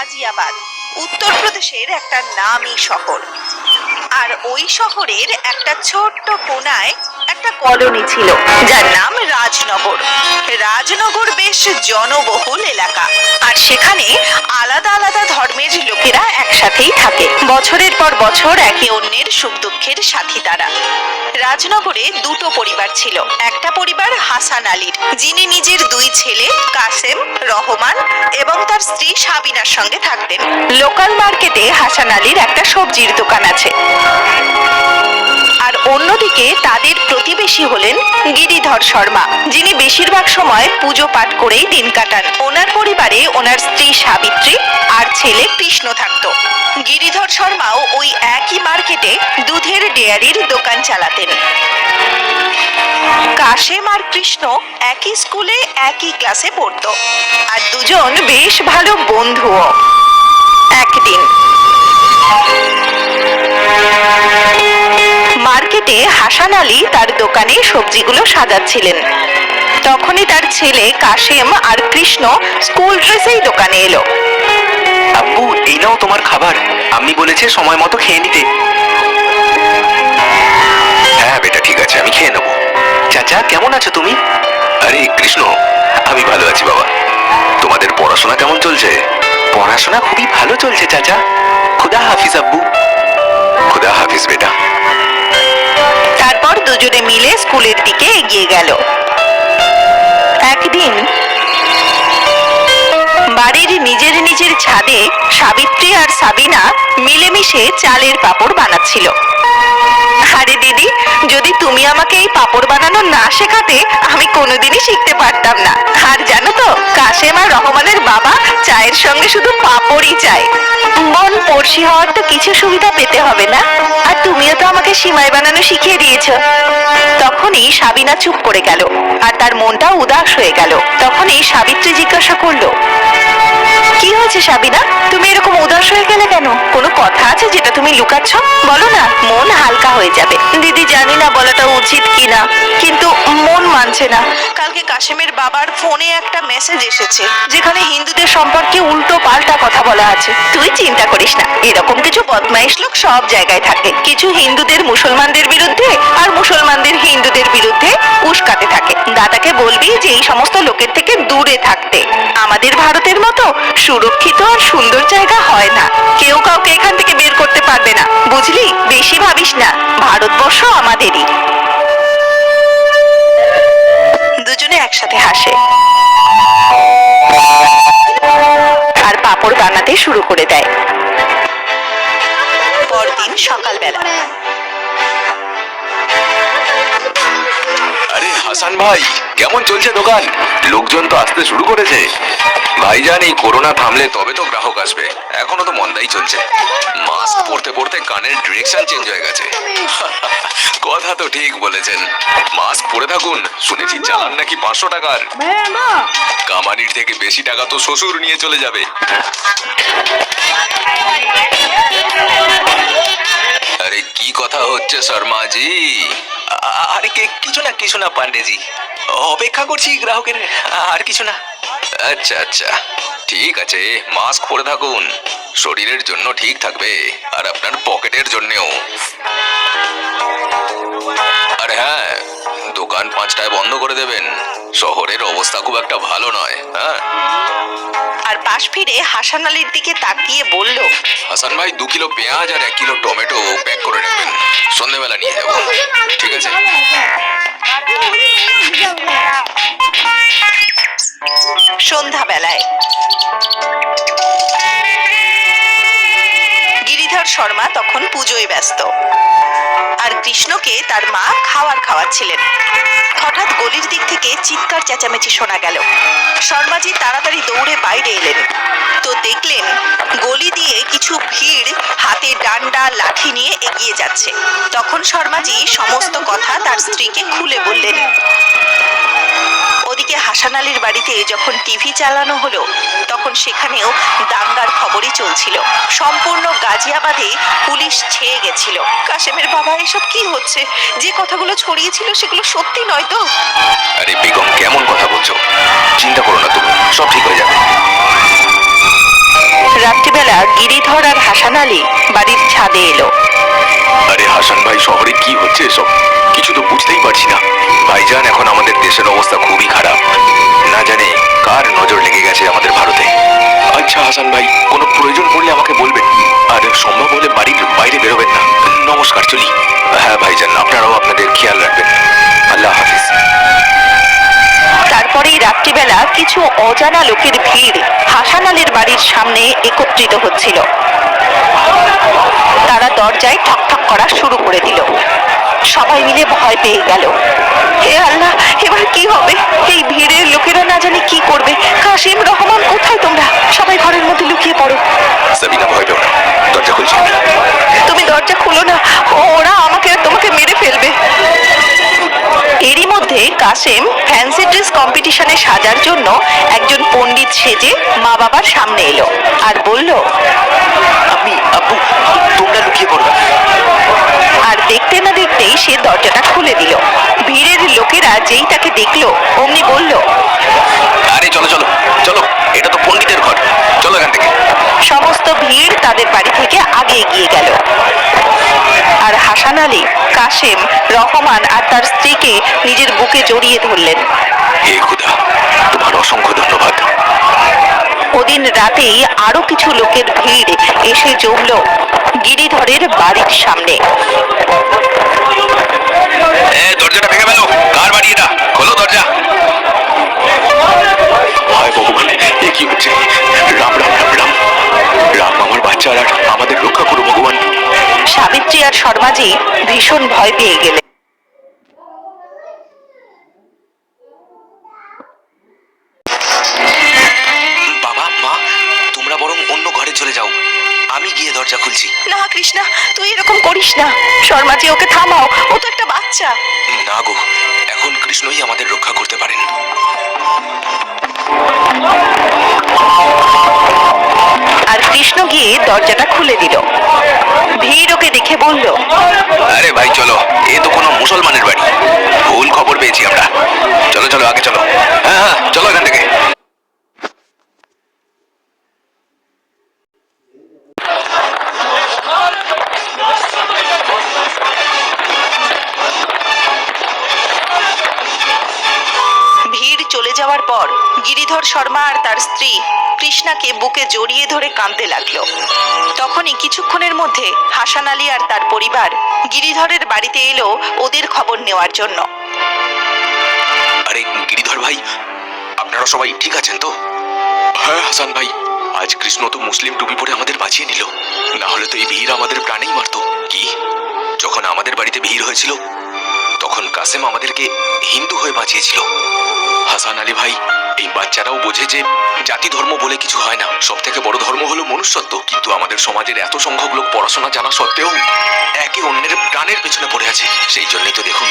গাজিয়াবাদ উত্তরপ্রদেশের একটা নামী শহর। আর ওই শহরের একটা ছোট্ট কোনায় একটা কলোনি ছিল যার নাম রাজনগর। রাজনগর বেশ জনবহুল এলাকা, আর সেখানে আলাদা আলাদা ধর্মের লোকেরা একসাথেই থাকে। বছরের পর বছর একে অন্যের সুখ দুঃখের সাথী তারা। রাজনগরে দুটো পরিবার ছিল। একটা পরিবার হাসান আলীর, যিনি নিজের দুই ছেলে কাসেম, রহমান এবং তার স্ত্রী সাবিনার সঙ্গে থাকতেন। লোকাল মার্কেটে হাসান আলীর একটা সবজির দোকান আছে। আর অন্যদিকে তাদের প্রতিবেশী হলেন গিরিধর শর্মা, যিনি বেশিরভাগ সময় পুজো পাঠ করেই দিন কাটান। ওনার পরিবারে ওনার স্ত্রী সাবিত্রী আর ছেলে কৃষ্ণ থাকতো। গিরিধর শর্মাও ওই একই মার্কেটে দুধের ডেয়ারির দোকান চালাতেন। কাশেম আর কৃষ্ণ একই স্কুলে একই ক্লাসে পড়তো, আর দুজন বেশ ভালো বন্ধুও। একদিন মার্কেটে হাসান আলী তার দোকানে সবজিগুলো সাজাচ্ছিলেন। তখনই তার ছেলে কাশেম আর কৃষ্ণ স্কুল ড্রেসেই দোকানে এলো। আব্বু, এই নাও তোমার খাবার। আমি বলেছে সময় মতো খেয়ে নিতে। হ্যাঁ বেটা, ঠিক আছে, আমি খেয়ে নেবো। চাচা, কেমন আছো তুমি? আরে কৃষ্ণ, আমি ভালো আছি বাবা। তোমাদের পড়াশোনা কেমন চলছে? পড়াশোনা খুবই ভালো চলছে চাচা। খুদা হাফিজ আব্বু। খুদা হাফিজ বেটা। তারপর দুজনে মিলে স্কুলের দিকে এগিয়ে গেল। একদিন বাড়ির নিজের নিজের ছাদে সাবিত্রী আর সাবিনা মিলেমিশে চালের পাঁপড় বানাচ্ছিল। আরে দিদি, যদি তুমি আমাকে এই পাঁপড় বানানো না শেখাতে আমি কোনোদিনই শিখতে পারতাম না। আর জানো তো, কাশেম আর রহমানের বাবা চায়ের সঙ্গে শুধু পাঁপড়ই চায়। বোন, পড়শি হওয়ার তো কিছু সুবিধা পেতে হবে না? আর তুমিও তো আমাকে সিমাই বানানো শিখিয়ে দিয়েছো। তখনই সাবিনা চুপ করে গেল, আর তার মনটা উদাস হয়ে গেল। তখনই সাবিত্রী জিজ্ঞাসা করলো, কি হয়েছে সাবিনা, তুমি এরকম উদাস হয়ে গেলে কেন? কোনো কথা আছে যেটা তুমি লুকাচ্ছ? বলো না, মন হালকা হয়ে যাবে। দিদি, জানি না বলাটা উচিত কিনা, কিন্তু মন মানছে না। কালকে কাশেমের বাবার ফোনে একটা মেসেজ এসেছে যেখানে হিন্দুদের সম্পর্কে উল্টো পাল্টা কথা বলা আছে। তুই চিন্তা করিস না, এরকম কিছু বদমাইশ লোক সব জায়গায় থাকে। কিছু হিন্দুদের মুসলমানদের বিরুদ্ধে আর মুসলমানদের হিন্দুদের বিরুদ্ধে উস্কাতে থাকে। দাদাকে বলবি যে এই সমস্ত লোকের থেকে দূরে থাকতে। আমাদের ভারতের মতো সুরক্ষিত আর সুন্দর জায়গা হয় না। কেউ কাউকে এখান থেকে বের করতে পারবে না, বুঝলি? বেশি ভাবিস না, ভারতবর্ষ আমাদেরই। দুজনে একসাথে হাসে আর পাঁপড় বানাতে শুরু করে দেয়। পরদিন সকালবেলা, আরে হাসান ভাই, কেমন চলছে দোকান? লোকজন তো আসতে শুরু করেছে। ভাইজান, এই করোনা থামলে তবে তো গ্রাহক আসবে। এখনো তো মন্দাই চলছে। মাস্ক পরতে পরতে কানের ডিরেকশন চেঞ্জ হয়ে গেছে। কথা তো ঠিক বলেছেন। মাস্ক পরে থাকুন। শুনেছি চালান নাকি 500 টাকার। কামানির থেকে বেশি টাকা তো শ্বশুর নিয়ে চলে যাবে। আরে কি কথা হচ্ছে শর্মাজি? আরে কিছু না পান্ডেজি, অপেক্ষা করছি গ্রাহকের, আর কিছু না। আচ্ছা আচ্ছা, ঠিক আছে, মাস্ক পরে থাকুন। শরীরের জন্য ঠিক থাকবে আর আপনার পকেটের জন্যও। আর হ্যাঁ, দোকান 5টায় বন্ধ করে দেবেন। শহরের অবস্থা খুব একটা ভালো নয়। হ্যাঁ। আর পাশ ফিরে হাসান আলীর দিকে তাকিয়ে বলল, হাসান ভাই, 2 কিলো পেঁয়াজ আর 1 কিলো টমেটো প্যাক করে রাখবেন। সন্ধ্যেবেলা নিয়ে যাবো। ঠিক আছে। সন্ধ্যাবেলায় গিরিধর শর্মা তখন পুজোয় ব্যস্ত, আর কৃষ্ণকে তার মা খাবার খাওয়াচ্ছিলেন। হঠাৎ গলির দিক থেকে চিৎকার চেঁচামেচি শোনা গেল। শর্মাজি তাড়াতাড়ি দৌড়ে বাইরে এলেন, তো দেখলেন গলি দিয়ে কিছু ভিড় হাতে ডান্ডা লাঠি নিয়ে এগিয়ে যাচ্ছে। তখন শর্মাজি সমস্ত কথা তার স্ত্রীকে খুলে বললেন। ওদিকে হাসান আলীর বাড়িতে যখন টিভি চালানো হলো, তখন সেখানেও দাঙ্গার খবরই চলছিল। সম্পূর্ণ গাজিয়াবাদে পুলিশ ছেয়ে গেছিল। কাশেমের বাবা, এসব কি হচ্ছে? যে কথাগুলো ছড়িয়েছিল সেগুলো সত্যি নয় তো? আরে বেগম, কেমন কথা বলছো? চিন্তা করো না তুমি, সব ঠিক হয়ে যাবে। রাত রাত্রিবেলা গিরিধর আর হাসান আলী বাড়ির ছাদে এলো। আরে হাসান ভাই, শহরে কি হচ্ছে এসব? কিছু তো বুঝতেই পারছি না। ভাইজান, এখন আমাদের দেশের অবস্থা খুবই খারাপ। না জানি কার নজর লেগে গেছে আমাদের ভারতে। আচ্ছা হাসান ভাই, কোনো প্রয়োজন পড়লে আমাকে বলবেন, আর সম্ভব হলে বাড়ির বাইরে বেরোবেন না। নমস্কার, চলি। হ্যাঁ ভাইজান, আপনারাও আপনাদের খেয়াল রাখবেন। আল্লাহ হাফিজ। তারপরেই রাত্রিবেলা কিছু অজানা লোকের ভিড় হাসান আলীর বাড়ির সামনে একত্রিত হচ্ছিল। তারা দরজায় ঠকঠক করা শুরু করে দিল। সবাই মিলে ভয় পেয়ে গেল। হে আল্লাহ, এবার কি হবে? এই ভিড়ের লোকেরা না জানি কি করবে। কাশিম, রহমান, কোথায় তোমরা? সবাই ঘরের মধ্যে লুকিয়ে পড়ো। সাবিনা, ভয় পেও না, দরজা খুলছি। তুমি দরজা খুলো না, ওরা আমাকে আর তোমাকে মেরে ফেলবে। এরই মধ্যে কাসেম ফ্যান্সি ড্রেস কম্পিটিশনে সাজার জন্য একজন পণ্ডিত সেজে মা বাবার সামনে এলো আর বলল, আমি আব্বু, তোমরা লুকিয়ে পড়ো। আর দেখতে না দেখতেই সে দরজাটা খুলে দিল। ভিড়ের লোকেরা যেই তাকে দেখলো অমনি বলল, আরে চলো চলো চলো, এটা তো পণ্ডিতের ঘর, চলো এখান থেকে। সমস্ত ভিড় তাদের বাড়ি থেকে আগে এগিয়ে গেল। আর হাসান আলী, কাসেম, রহমান আর তার স্ত্রীকে নিজের বুকে জড়িয়ে ধরলেন। হে খোদা, তোমার অসংখ্য ধন্যবাদ। ওদিন রাতেই আরো কিছু লোকের ভিড় এসে জমল গিরিধরের বাড়ির সামনে। দরজাটা ভেঙে ফেলো। কার বাড়ি এটা? খোলো দরজা। হায় ভগবান, এ কি হচ্ছে? রাম রাম রাম রাম রাম, আমার বাচ্চারা আমাদের রক্ষা করো ভগবান। সাবিত্রী আর শর্মাজি ভীষণ ভয় পেয়ে গেলেন। বাবা, মা, তোমরা বরং অন্য ঘরে চলে যাও, আমি গিয়ে দরজা খুলছি। না কৃষ্ণা, তুই এরকম করিস না। শর্মাজি, ওকে থামাও, ও তো একটা বাচ্চা। না গো, এখন কৃষ্ণই আমাদের রক্ষা করতে পারেন। আর কৃষ্ণ গিয়ে দরজাটা খুলে দিল। ভিড় ওকে দেখে বলল, আরে ভাই চলো, এ তো কোনো মুসলমানের বাড়ি। ভুল খবর পেয়েছি আমরা। চলো চলো, আগে চলো। হ্যাঁ হ্যাঁ, চলো এখান থেকে। ভিড় চলে যাওয়ার পর গিরিধর শর্মা আর তার স্ত্রী কৃষ্ণাকে বুকে জড়িয়ে ধরে কাঁদতে লাগলো। তখনই কিছুক্ষণের মধ্যে হাসান আলী আর তার পরিবার গিরিধরের বাড়িতে এলো ওদের খবর নেওয়ার জন্য। আরে গিরিধর ভাই, আপনারা সবাই ঠিক আছেন তো? হ্যাঁ হাসান ভাই, আজ কৃষ্ণ তো মুসলিম টুপি পরে আমাদের বাঁচিয়ে নিল, না হলে তো এই ভিড় আমাদের প্রাণেই মারত। কি, যখন আমাদের বাড়িতে ভিড় হয়েছিল তখন কাসেম আমাদেরকে হিন্দু হয়ে বাঁচিয়েছিল। হাসান আলী ভাই, এই বাচ্চারাও বোঝে যে জাতি ধর্ম বলে কিছু হয় না, সব থেকে বড় ধর্ম হলো মনুষ্যত্ব। কিন্তু আমাদের সমাজের এত সংখ্যক লোক পড়াশোনা জানা সত্ত্বেও একে অন্যের প্রাণের পেছনে পড়ে আছে। সেই জন্যই তো দেখুন,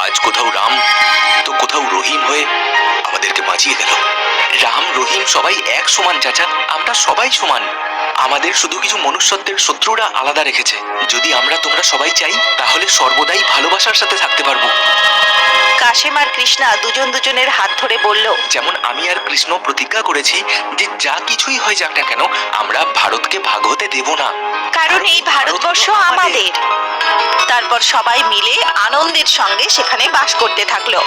আজ কোথাও রাম তো কোথাও রহিম হয়ে আমাদেরকে বাঁচিয়ে গেল। রাম রহিম সবাই এক সমান চাচা, আমরা সবাই সমান। আমাদের শুধু কিছু মনুষ্যত্বের শত্রুরা আলাদা রেখেছে। যদি আমরা তোমরা সবাই চাই তাহলে সর্বদাই ভালোবাসার সাথে থাকতে পারবো। কাশেম আর কৃষ্ণা দুজন দুজনের হাত ধরে বলল, যেমন আমি আর কৃষ্ণ প্রতিজ্ঞা করেছি যে যা কিছুই হয়ে যাক না কেন আমরা ভারতকে ভাগ হতে দেব না, কারণ এই ভারতবর্ষ আমাদের। তারপর সবাই মিলে আনন্দের সঙ্গে সেখানে বাস করতে থাকলো।